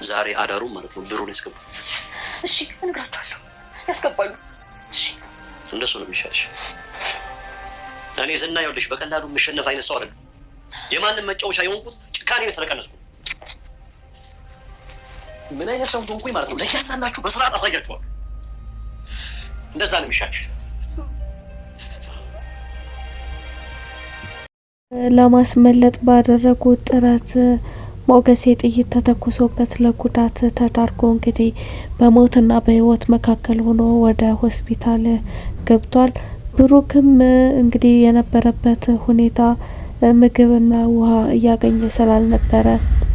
ዛሬ አዳሩ ማለት ነው ብሩን ያስገቡ። እሺ እነግራቸዋለሁ፣ ያስገባሉ። እሺ እንደሱ ነው የሚሻልሽ። እኔ ዝና ይኸውልሽ በቀላሉ የምሸነፍ አይነት ሰው አይደለም። የማንም መጫወቻ የሆንኩት ጭካኔን ስለቀነስኩ። ምን አይነት ሰው ሆንኩኝ ማለት ነው ለእያንዳንዳችሁ በስርዓት አሳያችኋለሁ። እንደዛ ነው የሚሻልሽ። ለማስመለጥ ባደረጉት ጥረት ሞገሴ ጥይት ተተኩሶበት ለጉዳት ተዳርጎ እንግዲህ በሞትና በሕይወት መካከል ሆኖ ወደ ሆስፒታል ገብቷል። ብሩክም እንግዲህ የነበረበት ሁኔታ ምግብና ውሃ እያገኘ ስላልነበረ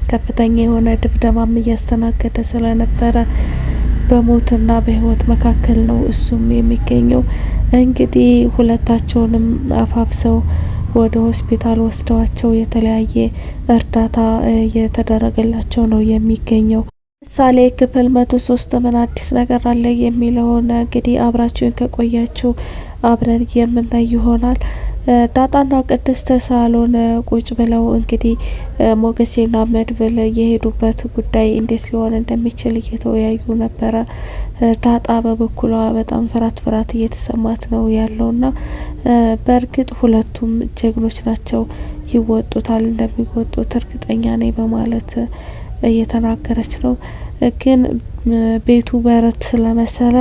ከፍተኛ የሆነ ድብደባም እያስተናገደ ስለነበረ በሞትና በሕይወት መካከል ነው እሱም የሚገኘው። እንግዲህ ሁለታቸውንም አፋፍሰው ወደ ሆስፒታል ወስደዋቸው የተለያየ እርዳታ እየተደረገላቸው ነው የሚገኘው። ምሳሌ ክፍል 103 ምን አዲስ ነገር አለ የሚለውን እንግዲህ አብራችሁን ከቆያችሁ አብረን የምናይ ይሆናል። ዳጣና ቅድስት ሳሎን ቁጭ ብለው እንግዲህ ሞገሴና መድብል የሄዱበት ጉዳይ እንዴት ሊሆን እንደሚችል እየተወያዩ ነበረ። ዳጣ በበኩሏ በጣም ፍርሃት እየተሰማት ነው ያለውና በእርግጥ ሁለቱም ጀግኖች ናቸው፣ ይወጡታል፣ እንደሚወጡት እርግጠኛ ነኝ በማለት እየተናገረች ነው። ግን ቤቱ በረት ስለመሰለ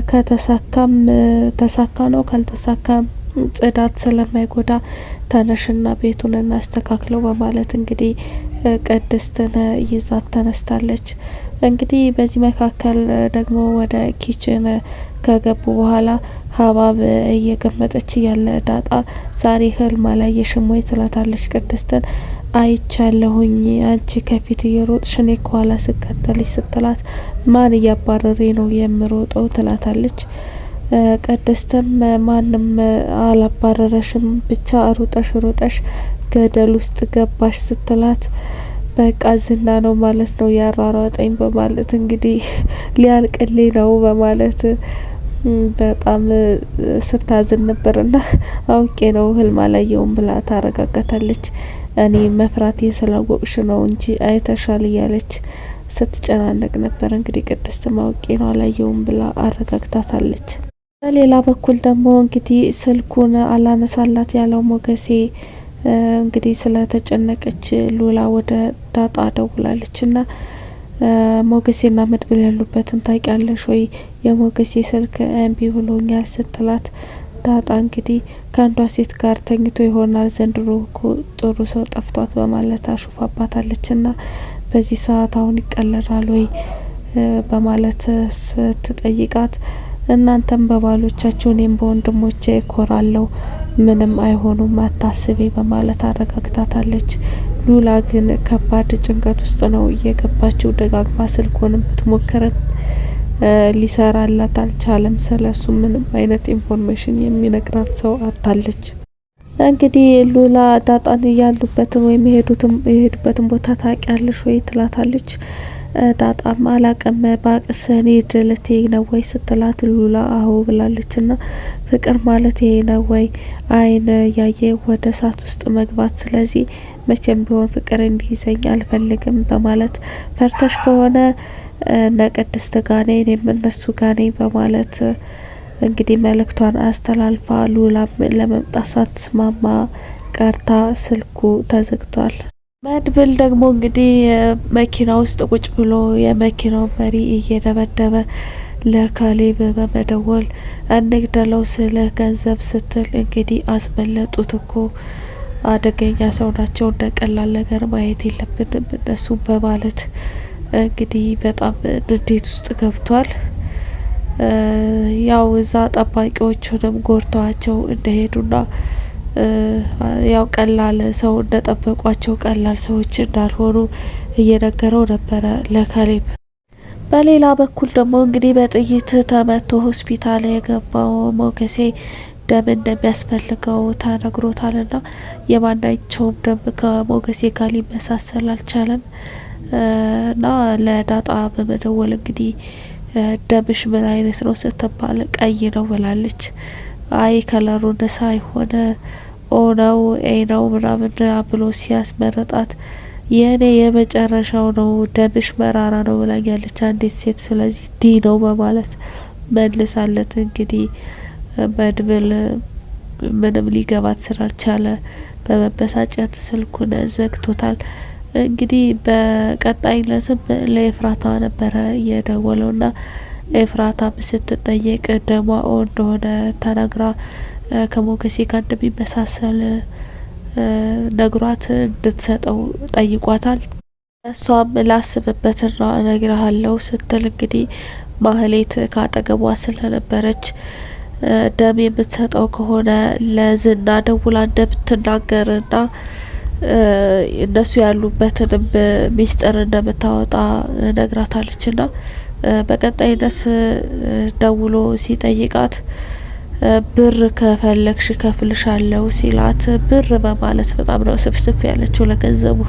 ከተሳካም ተሳካ ነው፣ ካልተሳካም ጽዳት ስለማይጎዳ ተነሽና ቤቱን እናስተካክለው በማለት እንግዲህ ቅድስትን ይዛት ተነስታለች። እንግዲህ በዚህ መካከል ደግሞ ወደ ኪችን ከገቡ በኋላ ሀባብ እየገመጠች ያለ ዳጣ ዛሬ ህልም አላየሽም ወይ ትላታለች ቅድስትን። አይቻለሁኝ አንቺ ከፊት እየሮጥሽ እኔ ከኋላ ስከተልሽ ስትላት ማን እያባረሬ ነው የምሮጠው ትላታለች። ቅድስትም ማንም አላባረረሽም ብቻ ሩጠሽ ገደል ውስጥ ገባሽ ስትላት በቃ ዝና ነው ማለት ነው ያሯሯጠኝ በማለት እንግዲህ ሊያልቅልኝ ነው በማለት በጣም ስታዝን ነበርና አውቄ ነው ህልም አላየውም ብላ ታረጋጋታለች። እኔ መፍራቴ ስላወቅሽ ነው እንጂ አይተሻል እያለች ስትጨናነቅ ነበር። እንግዲህ ቅድስት አውቄ ነው አላየውም ብላ አረጋግታታለች። በሌላ በኩል ደግሞ እንግዲህ ስልኩን አላነሳላት ያለው ሞገሴ እንግዲህ ስለተጨነቀች ሉላ ወደ ዳጣ ደውላለች እና ሞገሴና መድብል ያሉበትን ታውቂያለሽ ወይ? የሞገሴ ስልክ እምቢ ብሎኛል ስትላት ዳጣ እንግዲህ ከአንዷ ሴት ጋር ተኝቶ ይሆናል ዘንድሮ እኮ ጥሩ ሰው ጠፍቷት በማለት አሹፋባታለች እና በዚህ ሰዓት አሁን ይቀለዳል ወይ በማለት ስትጠይቃት እናንተም በባሎቻችሁ እኔም በወንድሞቼ እኮራለሁ፣ ምንም አይሆኑም አታስቢ በማለት አረጋግታታለች። ሉላ ግን ከባድ ጭንቀት ውስጥ ነው እየገባችው። ደጋግማ ስልኩንም ብትሞክርም ሊሰራላት አልቻለም። ስለሱ ምንም አይነት ኢንፎርሜሽን የሚነግራት ሰው አጣለች። እንግዲህ ሉላ ዳጣን ያሉበትን ወይም የሄዱበትን ቦታ ታውቂያለሽ ወይ ትላታለች። ዳጣም አላቅም ባቅስ እኔ ድልቴ ነው ወይ ስትላት ሉላ አሁ ብላለች። ና ፍቅር ማለት ይሄ ነው ወይ? አይን ያየ ወደ እሳት ውስጥ መግባት። ስለዚህ መቼም ቢሆን ፍቅር እንዲይዘኝ አልፈልግም በማለት ፈርተሽ ከሆነ ነቅድስት ጋኔ እኔም እነሱ ጋኔ በማለት እንግዲህ መልእክቷን አስተላልፋ ሉላም ለመምጣት ሳትስማማ ቀርታ ስልኩ ተዘግቷል። መድብል ደግሞ እንግዲህ መኪና ውስጥ ቁጭ ብሎ የመኪናው መሪ እየደበደበ ለካሌብ በመደወል እንግደለው ስለ ገንዘብ ስትል እንግዲህ አስመለጡት እኮ አደገኛ ሰው ናቸው፣ እንደ ቀላል ነገር ማየት የለብንም እነሱም በማለት እንግዲህ በጣም ንዴት ውስጥ ገብቷል። ያው እዛ ጠባቂዎቹንም ጎርተዋቸው እንደሄዱና ያው ቀላል ሰው እንደጠበቋቸው ቀላል ሰዎች እንዳልሆኑ እየነገረው ነበረ ለካሌብ። በሌላ በኩል ደግሞ እንግዲህ በጥይት ተመቶ ሆስፒታል የገባው ሞገሴ ደም እንደሚያስፈልገው ተነግሮታልና የማናቸውም ደም ከሞገሴ ጋር ሊመሳሰል አልቻለም እና ለዳጣ በመደወል እንግዲህ ደምሽ ምን አይነት ነው ስትባል ቀይ ነው ብላለች። አይ ከለሩን ሳይሆን ኦ ነው ኤ ነው ምናምን ብሎ ሲያስመረጣት የእኔ የመጨረሻው ነው፣ ደምሽ መራራ ነው ብላኛለች አንዲት ሴት። ስለዚህ ዲ ነው በማለት መልሳለት እንግዲህ መድብል ምንም ሊገባት ስላልቻለ በመበሳጨት ስልኩን ዘግቶታል። እንግዲህ በቀጣይነትም ለኤፍራታ ነበረ የደወለውና ኤፍራታም ስትጠየቅ ደሟ እንደሆነ ተናግራ ከሞገሴ ጋር እንደሚመሳሰል ነግሯት እንድትሰጠው ጠይቋታል። እሷም ላስብበትና እነግርሃለሁ ስትል እንግዲህ ማህሌት ካጠገቧ ስለነበረች ደም የምትሰጠው ከሆነ ለዝና ደውላ እንደምትናገርና እነሱ ያሉበትንም ሚስጥር እንደምታወጣ ነግራታለችና በቀጣይነት ደውሎ ሲጠይቃት ብር ከፈለግሽ ከፍልሻለሁ ሲላት ብር በማለት በጣም ነው ስፍስፍ ያለችው ለገንዘቡ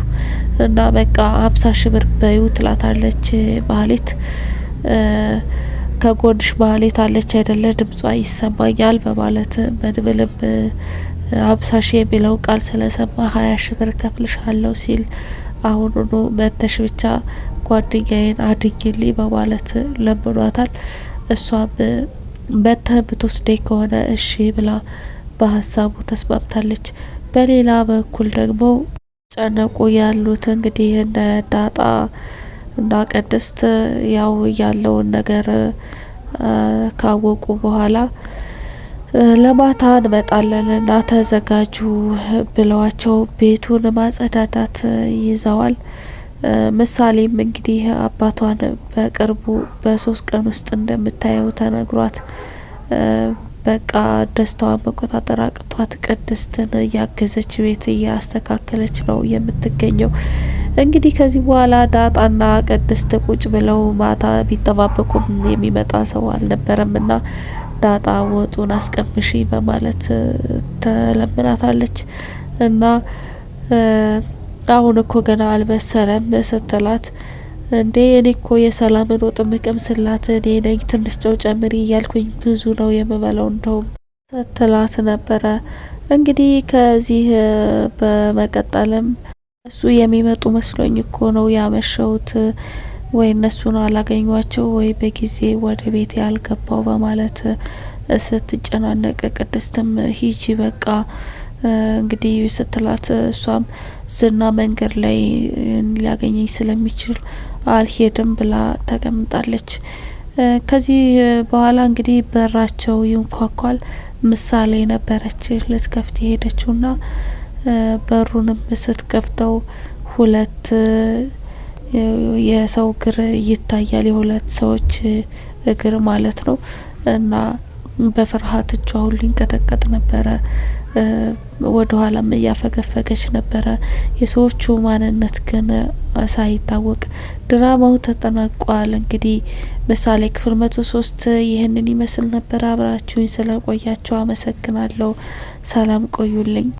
እና በቃ 50,000 ብር በዩ ትላታለች ማህሌት። ከጎንሽ ማህሌት አለች አይደለ ድምጿ ይሰማኛል በማለት መድብልም 50,000 የሚለው ቃል ስለሰማ 20,000 ብር ከፍልሻለሁ ሲል አሁኑኑ መተሽ ብቻ ጓደኛዬን አድኝልኝ በማለት ለምኗታል። እሷም መተህ ብትወስደኝ ከሆነ እሺ ብላ በሀሳቡ ተስማምታለች። በሌላ በኩል ደግሞ ጨነቁ ያሉት እንግዲህ እነ ዳጣ እና ቅድስት ያው ያለውን ነገር ካወቁ በኋላ ለማታ እንመጣለን እና ተዘጋጁ ብለዋቸው ቤቱን ማጸዳዳት ይዘዋል። ምሳሌም እንግዲህ አባቷን በቅርቡ በ3 ቀን ውስጥ እንደምታየው ተነግሯት በቃ ደስታዋን መቆጣጠር አቅቷት ቅድስትን እያገዘች ቤት እያስተካከለች ነው የምትገኘው። እንግዲህ ከዚህ በኋላ ዳጣና ቅድስት ቁጭ ብለው ማታ ቢጠባበቁም የሚመጣ ሰው አልነበረም እና ዳጣ ወጡን አስቀምሺ በማለት ተለምናታለች እና አሁን እኮ ገና አልበሰለም ስትላት እንዴ እኔ እኮ የሰላምን ወጥ ምቀምስላት እኔ ነኝ፣ ትንሽ ጨው ጨምሪ እያልኩኝ ብዙ ነው የምበላው እንደውም ስትላት ነበረ። እንግዲህ ከዚህ በመቀጠልም እሱ የሚመጡ መስሎኝ እኮ ነው ያመሸውት፣ ወይ እነሱን አላገኟቸው ወይ በጊዜ ወደ ቤት ያልገባው በማለት ስትጨናነቅ ቅድስትም ሂጂ በቃ እንግዲህ ስትላት እሷም ዝና መንገድ ላይ ሊያገኘኝ ስለሚችል አልሄድም ብላ ተቀምጣለች። ከዚህ በኋላ እንግዲህ በራቸው ይንኳኳል። ምሳሌ ነበረች ልትከፍት የሄደችውና በሩንም ስትከፍተው 2 የሰው እግር ይታያል፣ የ2 ሰዎች እግር ማለት ነው እና በፍርሃት እጇ ሁሉ ይንቀጠቀጥ ነበረ። ወደ ኋላም እያፈገፈገች ነበረ። የሰዎቹ ማንነት ግን ሳይታወቅ ድራማው ተጠናቋል። እንግዲህ ምሳሌ ክፍል 103 ይህንን ይመስል ነበር። አብራችሁኝ ስለቆያችሁ አመሰግናለሁ። ሰላም ቆዩልኝ።